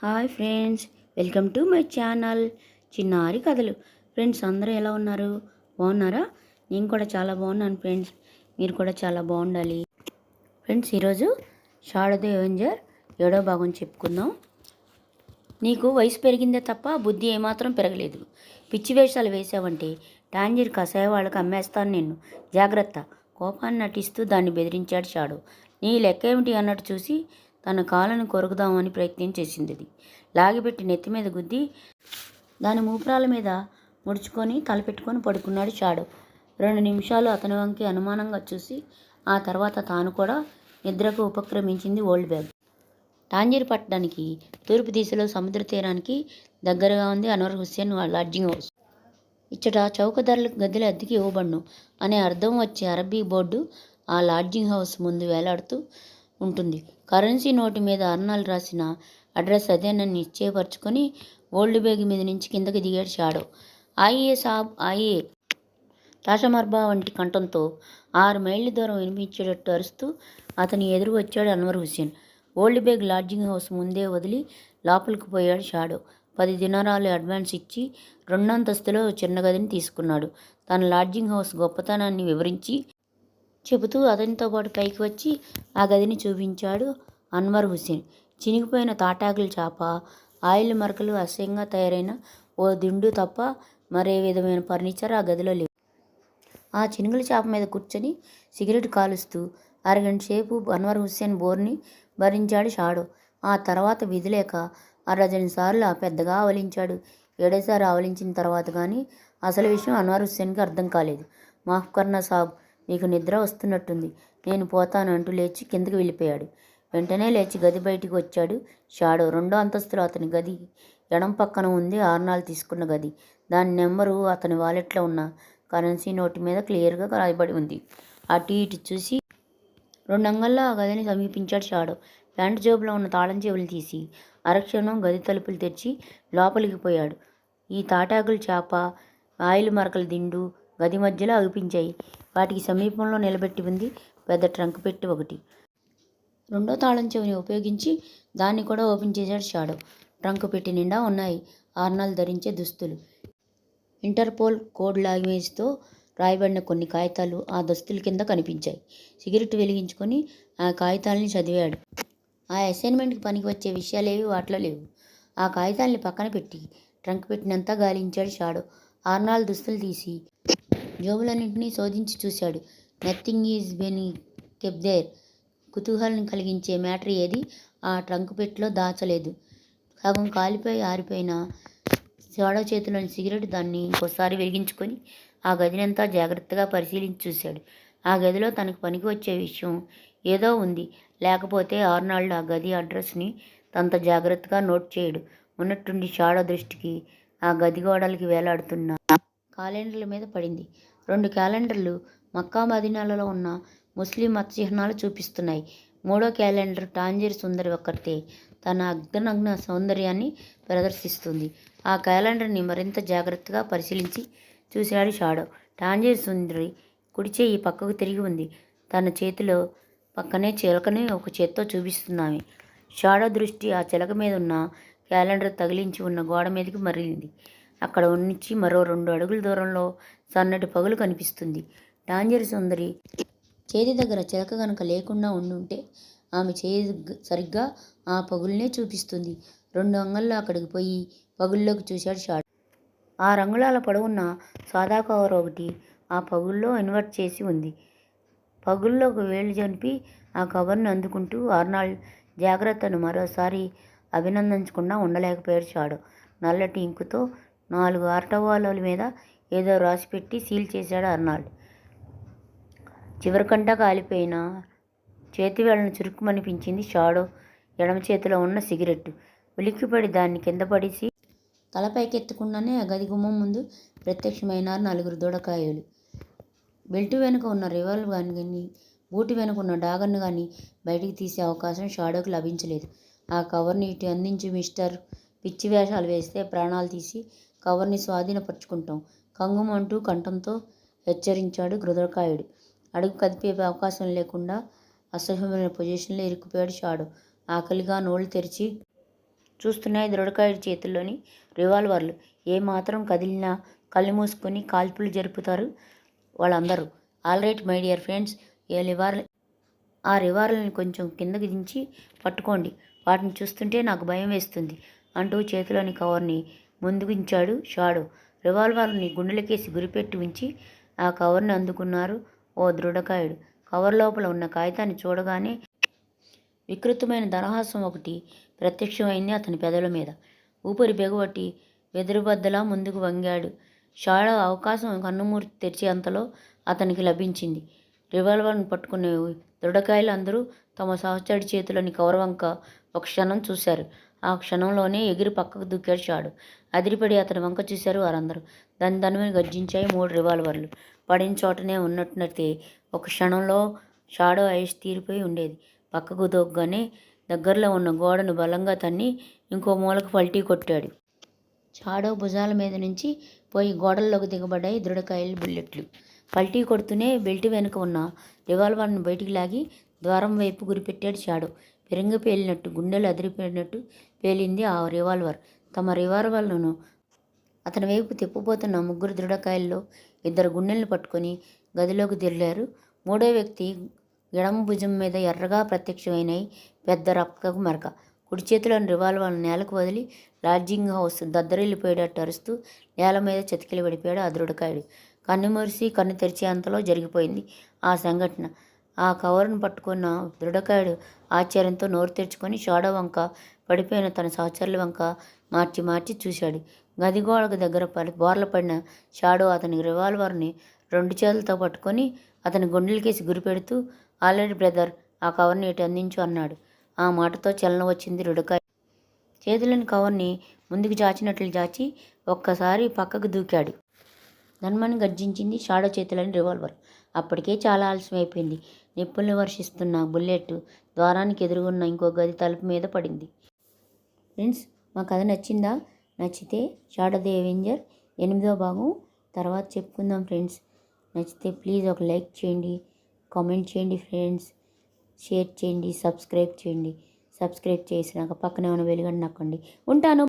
Hi friends, welcome to my channel చిన్నారి కథలు. Friends, అందరూ ఎలా ఉన్నారు? బాగున్నారా? నేను కూడా చాలా బాగున్నాను ఫ్రెండ్స్. మీరు కూడా చాలా బాగుండాలి. ఫ్రెండ్స్, ఈరోజు షాడో ది అవెంజర్ 7వ భాగం చెప్పుకుందాం. నీకు వయసు పెరిగిందే తప్ప బుద్ధి ఏమాత్రం పెరగలేదు. పిచ్చి వేషాలు వేసావంటే టాంజీర్ కషాయ వాళ్ళకి అమ్మేస్తాను నిన్ను, జాగ్రత్త. కోపాన్ని నటిస్తూ దాన్ని బెదిరించాడు షాడో. నీ లెక్క ఏమిటి అన్నట్టు చూసి తన కాళ్ళను కొరుకుదామని ప్రయత్నం చేసింది. అది లాగిపెట్టి నెత్తి మీద గుద్ది దాని మూపురాల మీద ముడుచుకొని తలపెట్టుకొని పడుకున్నాడు షాడో. 2 నిమిషాలు అతని వంకి అనుమానంగా చూసి ఆ తర్వాత తాను కూడా నిద్రకు ఉపక్రమించింది ఓల్డ్ బ్యాగ్. టాంజీర్ పట్టడానికి తూర్పు దిశలో సముద్ర తీరానికి దగ్గరగా ఉంది అన్వర్ హుస్సేన్ లాడ్జింగ్ హౌస్. ఇచ్చట చౌకధరల గదిల అద్దెకి ఇవ్వబడును అనే అర్థం వచ్చే అరబీ బోర్డు ఆ లాడ్జింగ్ హౌస్ ముందు వేలాడుతూ ఉంటుంది. కరెన్సీ నోటు మీద అర్నాల్ రాసిన అడ్రస్ అదేనని నిశ్చయపరుచుకొని ఓల్డ్ బ్యాగ్ మీద నుంచి కిందకి దిగాడు షాడో. ఆయియే సాబ్ ఆయియే, తాషమర్బా వంటి కంఠంతో 6 మైళ్ళ దూరం వినిపించేటట్టు అరుస్తూ అతని ఎదురు వచ్చాడు Anwar Hussain. Old bag lodging house ముందే వదిలి లోపలికి పోయాడు షాడో. 10 దినారాలు అడ్వాన్స్ ఇచ్చి 2వ అంతస్తులో చిన్న గదిని తీసుకున్నాడు. తన లాడ్జింగ్ హౌస్ గొప్పతనాన్ని వివరించి చెబుతూ అతనితో పాటు పైకి వచ్చి ఆ గదిని చూపించాడు అన్వర్ హుస్సేన్. చినిగిపోయిన తాటాకుల చాప, ఆయిల్ మరకలు, అసహ్యంగా తయారైన ఓ దిండు తప్ప మరే విధమైన ఫర్నిచర్ ఆ గదిలో లేవు. ఆ చినుగుల చాప మీద కూర్చొని సిగరెట్ కాలుస్తూ అరగంట సేపు అన్వర్ హుస్సేన్ బోర్ని భరించాడు షాడో. ఆ తర్వాత విధిలేక 12 సార్లు పెద్దగా ఆవలించాడు. 7వసారి ఆవలించిన తర్వాత కానీ అసలు విషయం అన్వర్ హుస్సేన్కి అర్థం కాలేదు. మాఫ్ కర్నా సాబ్, మీకు నిద్ర వస్తున్నట్టుంది, నేను పోతాను అంటూ లేచి కిందకి వెళ్ళిపోయాడు. వెంటనే లేచి గది బయటికి వచ్చాడు షాడో. 2వ అంతస్తులో అతని గది ఎడం పక్కన ఉంది అర్నాల్ తీసుకున్న గది. దాని నెంబరు అతని వాలెట్లో ఉన్న కరెన్సీ నోటు మీద క్లియర్గా రాయబడి ఉంది. అటు ఇటు చూసి 2 అంగళ్ళలో ఆ గదిని సమీపించాడు షాడో. ప్యాంటు జేబులో ఉన్న తాళం చెవులు తీసి అరక్షణం గది తలుపులు తెరిచి లోపలికి పోయాడు. ఈ తాటాకుల చాప, ఆయిల్ మరకల దిండు గది మధ్యలో అగుపించాయి. వాటికి సమీపంలో నిలబెట్టి ఉంది పెద్ద ట్రంక్ పెట్టి ఒకటి. 2వ తాళం చెవిని ఉపయోగించి దాన్ని కూడా ఓపెన్ చేశాడు షాడో. ట్రంక్ పెట్టి నిండా ఉన్నాయి అర్నాల్ ధరించే దుస్తులు. ఇంటర్పోల్ కోడ్ లాంగ్వేజ్తో రాయబడిన కొన్ని కాగితాలు ఆ దుస్తుల కింద కనిపించాయి. సిగరెట్ వెలిగించుకొని ఆ కాగితాలని చదివాడు. ఆ అసైన్మెంట్కి పనికి వచ్చే విషయాలేవి వాటిలో లేవు. ఆ కాగితాల్ని పక్కన పెట్టి ట్రంక్ పెట్టినంతా గాలించాడు షాడో. అర్నాల్ దుస్తులు తీసి జోబులన్నింటినీ శోధించి చూశాడు. Nothing is been kept there. కుతూహలం కలిగించే మ్యాటర్ ఏది ఆ ట్రంక్ పెట్టిలో దాచలేదు. సగం కాలిపోయి ఆరిపోయిన షాడో చేతిలోని సిగరెట్ దాన్ని ఇంకోసారి వెలిగించుకొని ఆ గదినంతా జాగ్రత్తగా పరిశీలించి చూశాడు. ఆ గదిలో తనకు పనికి వచ్చే విషయం ఏదో ఉంది. లేకపోతే అర్నాల్డ్ ఆ గది అడ్రస్ని అంత జాగ్రత్తగా నోట్ చేయడు. ఉన్నట్టుండి షాడో దృష్టికి ఆ గది గోడలకి వేలాడుతున్న క్యాలెండర్ల మీద పడింది. 2 క్యాలెండర్లు మక్కా మదీనాలలో ఉన్న ముస్లిం మత చిహ్నాలు చూపిస్తున్నాయి. 3వ క్యాలెండర్ టాంజీర్ సుందరి ఒక్కతే తన అర్ధనగ్న సౌందర్యాన్ని ప్రదర్శిస్తుంది. ఆ క్యాలెండర్ని మరింత జాగ్రత్తగా పరిశీలించి చూశాడు షాడో. టాంజీర్ సుందరి కుడి చెయ్యి పక్కకు తిరిగి ఉంది. తన చేతిలో పక్కనే చిలకని ఒక చేత్తో చూపిస్తున్నామే. షాడో దృష్టి ఆ చిలక మీద ఉన్న క్యాలెండర్ తగిలించి ఉన్న గోడ మీదకి మరలింది. అక్కడ నుంచి మరో 2 అడుగుల దూరంలో సన్నటి పగులు కనిపిస్తుంది. టాంజీర్ సుందరి చేతి దగ్గర చిలక గనుక లేకుండా ఉండుంటే ఆమె చేయి సరిగ్గా ఆ పగుల్నే చూపిస్తుంది. 2 అంగళ్ళు అక్కడికి పోయి పగుల్లోకి చూశాడు షాడో. 6 అంగుళాల పొడవున్న సాదా కవర్ ఒకటి ఆ పగుల్లో ఇన్వర్ట్ చేసి ఉంది. పగుల్లోకి వేళ్ళు జనిపి ఆ కవర్ను అందుకుంటూ అర్నాల్డ్ జాగ్రత్తను మరోసారి అభినందించకుండా ఉండలేకపోయాడు షాడో. నల్లటి ఇంకుతో 4 ఆర్టవాల మీద ఏదో రాసిపెట్టి సీల్ చేశాడు అర్నాల్డ్. చివరికంటా కాలిపోయిన చేతివేళ్లను చురుక్కుమనిపించింది షాడో ఎడమ చేతిలో ఉన్న సిగరెట్టు. ఉలిక్కిపడి దాన్ని కింద పడేసి తలపైకెత్తకుండానే ఆ గది గుమ్మం ముందు ప్రత్యక్షమైనారు 4 దూడకాయలు. బెల్టు వెనుక ఉన్న రివాల్వర్ కానీ బూటు వెనుక ఉన్న డాగర్ను కానీ బయటికి తీసే అవకాశం షాడోకి లభించలేదు. ఆ కవర్ని ఇటు అందించి మిస్టర్, పిచ్చి వేషాలు వేస్తే ప్రాణాలు తీసి కవర్ని స్వాధీనపరుచుకుంటాం కంగుమంటూ కంఠంతో హెచ్చరించాడు దూడకాయుడు. అడుగు కదిపే అవకాశం లేకుండా అసహ్యమైన పొజిషన్లో ఇరుక్కుపోయాడు షాడో. ఆకలిగా నోళ్లు తెరిచి చూస్తున్నాయి దృఢకాయుడి చేతుల్లోని రివాల్వర్లు. ఏమాత్రం కదిలినా కళ్ళు మూసుకొని కాల్పులు జరుపుతారు వాళ్ళందరూ. ఆల్రైట్ మై డియర్ ఫ్రెండ్స్, ఆ రివాల్వర్ని కొంచెం కిందకి దించి పట్టుకోండి. వాటిని చూస్తుంటే నాకు భయం వేస్తుంది అంటూ చేతిలోని కవర్ని ముందుకుంచాడు షాడో. రివాల్వర్ని గుండెలకేసి గురిపెట్టి ఉంచి ఆ కవర్ని అందుకున్నారు ఓ దృఢకాయుడు. కవర్ లోపల ఉన్న కాగితాన్ని చూడగానే వికృతమైన దరహాసం ఒకటి ప్రత్యక్షమైంది అతని పెదవుల మీద. ఊపిరి బిగబట్టి వెదురుబద్దలా ముందుకు వంగాడు. షాడో అవకాశం కన్నుమూర్తి తెరిచేంతలో అతనికి లభించింది. రివాల్వర్ను పట్టుకునే దృఢకాయలు అందరూ తమ సహచరుడి చేతిలోని కవర్ వంక ఒక క్షణం చూశారు. ఆ క్షణంలోనే ఎగిరి పక్కకు దూకాడు షాడో. అదిరిపడి అతని వంక చూశారు వారందరూ. దాని గర్జించాయి 3 రివాల్వర్లు. పడిన చోటనే ఉన్నట్టే ఒక క్షణంలో షాడో ఐస్ తీరిపోయి ఉండేది. పక్కకు దూకగానే దగ్గరలో ఉన్న గోడను బలంగా తన్ని ఇంకో మూలకు పల్టీ కొట్టాడు. షాడో భుజాల మీద నుంచి పోయి గోడల్లోకి దిగబడ్డాయి దృఢకాయలు బుల్లెట్లు. పల్టీ కొడుతూనే బెల్ట్ వెనుక ఉన్న రివాల్వర్ను బయటికి లాగి ద్వారం వైపు గురిపెట్టాడు షాడో. పెరంగి పేలినట్టు, గుండెలు అదిరిపోయినట్టు పేలింది ఆ రివాల్వర్. తమ రివాల్వర్లను అతని వైపు తిప్పబోతున్న 3 దృఢకాయల్లో 2 గుండెలను పట్టుకొని గదిలోకి తిరిగారు. 3వ వ్యక్తి ఎడమ భుజం మీద ఎర్రగా ప్రత్యక్షమైనాయి పెద్ద రక్తపు మరక. కుడి చేతిలోని రివాల్వర్ను నేలకు వదిలి లాడ్జింగ్ హౌస్ దద్దరిల్లిపోయేటట్టు అరుస్తూ నేల మీద చతికిల పడిపోయాడు ఆ దృఢకాయుడు. కన్ను మురిసి కన్ను తెరిచేంతలో జరిగిపోయింది ఆ సంఘటన. ఆ కవర్ను పట్టుకున్న దృఢకాయుడు ఆశ్చర్యంతో నోరు తెరుచుకొని షాడో వంక, పడిపోయిన తన సహచరుల వంక మార్చి మార్చి చూశాడు. గది గోడకు దగ్గర బోర్ల పడిన షాడో అతని రివాల్వర్ని 2 చేతులతో పట్టుకొని అతని గుండెలకేసి గురిపెడుతూ, ఆల్రెడీ బ్రదర్, ఆ కవర్ని ఇటు అందించు అన్నాడు. ఆ మాటతో చలనం వచ్చింది దృఢకాయ. చేతిలోని కవర్ని ముందుకు చాచినట్లు చాచి ఒక్కసారి పక్కకు దూకాడు. ధన్మని గర్జించింది షాడో చేతిలోని రివాల్వర్. అప్పటికే చాలా ఆలస్యం అయిపోయింది. నిప్పుల్ని వర్షిస్తున్న బుల్లెట్ ద్వారానికి ఎదురుగున్న ఇంకో గది తలుపు మీద పడింది. ఫ్రెండ్స్, మా కథ నచ్చిందా? నచ్చితే షాడో ది అవెంజర్ 8వ భాగం తర్వాత చెప్పుకుందాం ఫ్రెండ్స్. నచ్చితే ప్లీజ్ ఒక లైక్ చేయండి, కామెంట్ చేయండి ఫ్రెండ్స్, షేర్ చేయండి, సబ్స్క్రైబ్ చేయండి. సబ్స్క్రైబ్ చేసినాక పక్కనే ఉన్న బెల్ గంట నొక్కండి. ఉంటాను.